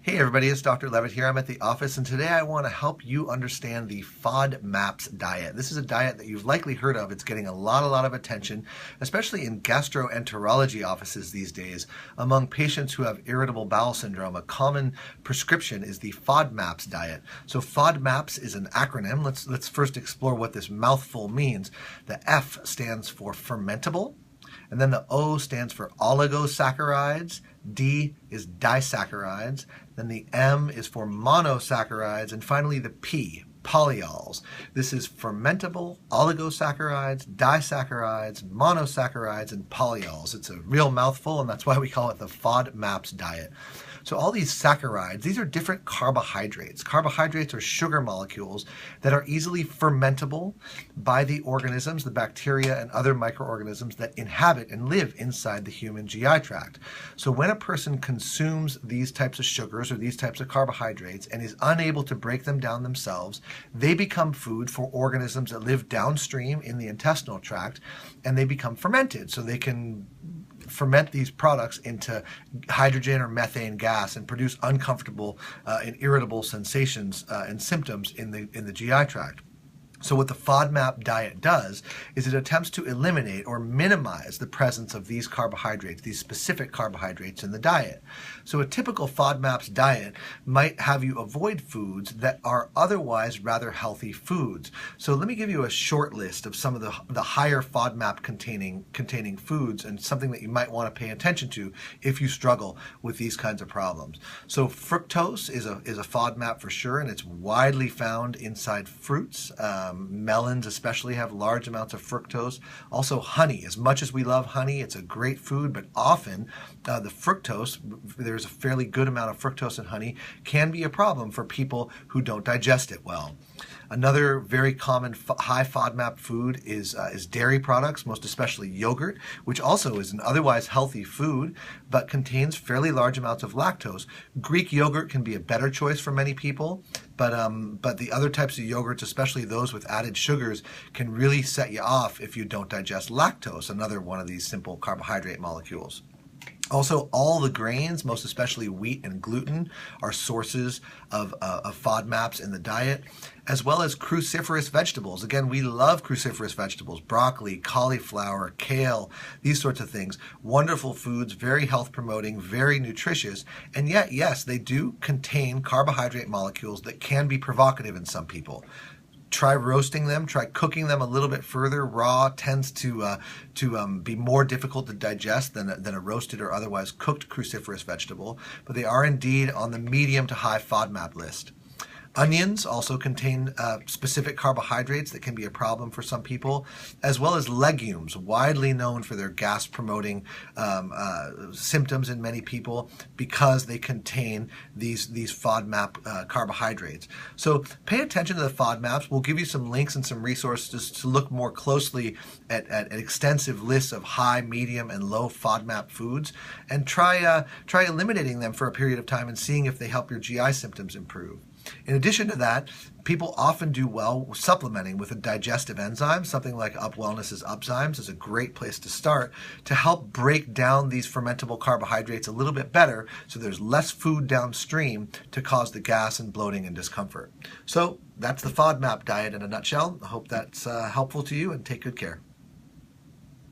Hey everybody, it's Dr. Levitt here. I'm at the office and today I want to help you understand the FODMAPs diet. This is a diet that you've likely heard of. It's getting a lot of attention, especially in gastroenterology offices these days. Among patients who have irritable bowel syndrome, a common prescription is the FODMAPs diet. So FODMAPs is an acronym. Let's first explore what this mouthful means. The F stands for fermentable, and then the O stands for oligosaccharides, D is disaccharides, then the M is for monosaccharides, and finally the P, polyols. This is fermentable, oligosaccharides, disaccharides, monosaccharides, and polyols. It's a real mouthful, and that's why we call it the FODMAPs diet. So all these saccharides, these are different carbohydrates. Carbohydrates are sugar molecules that are easily fermentable by the organisms, the bacteria and other microorganisms that inhabit and live inside the human GI tract. So when a person consumes these types of sugars or these types of carbohydrates and is unable to break them down themselves, they become food for organisms that live downstream in the intestinal tract, and they become fermented. So they can ferment these products into hydrogen or methane gas and produce uncomfortable and irritable sensations and symptoms in the GI tract. So what the FODMAP diet does is it attempts to eliminate or minimize the presence of these carbohydrates, these specific carbohydrates in the diet. So a typical FODMAPs diet might have you avoid foods that are otherwise rather healthy foods. So let me give you a short list of some of the higher FODMAP containing foods and something that you might want to pay attention to if you struggle with these kinds of problems. So fructose is a FODMAP for sure, and it's widely found inside fruits. Melons especially have large amounts of fructose. Also honey. As much as we love honey, it's a great food, but often the fructose, there's a fairly good amount of fructose in honey, can be a problem for people who don't digest it well. Another very common high FODMAP food is dairy products, most especially yogurt, which also is an otherwise healthy food, but contains fairly large amounts of lactose. Greek yogurt can be a better choice for many people, but the other types of yogurts, especially those with added sugars, can really set you off if you don't digest lactose, another one of these simple carbohydrate molecules. Also, all the grains, most especially wheat and gluten, are sources of FODMAPs in the diet, as well as cruciferous vegetables. Again, we love cruciferous vegetables, broccoli, cauliflower, kale, these sorts of things. Wonderful foods, very health promoting, very nutritious, and yet, yes, they do contain carbohydrate molecules that can be provocative in some people. Try roasting them, try cooking them a little bit further. Raw tends to be more difficult to digest than a roasted or otherwise cooked cruciferous vegetable, but they are indeed on the medium to high FODMAP list. Onions also contain specific carbohydrates that can be a problem for some people, as well as legumes, widely known for their gas-promoting symptoms in many people because they contain these FODMAP carbohydrates. So pay attention to the FODMAPs. We'll give you some links and some resources to look more closely at extensive lists of high, medium, and low FODMAP foods, and try eliminating them for a period of time and seeing if they help your GI symptoms improve. In addition to that, people often do well supplementing with a digestive enzyme. Something like Up Wellness's Upzymes is a great place to start to help break down these fermentable carbohydrates a little bit better so there's less food downstream to cause the gas and bloating and discomfort. So that's the FODMAP diet in a nutshell. I hope that's helpful to you, and take good care.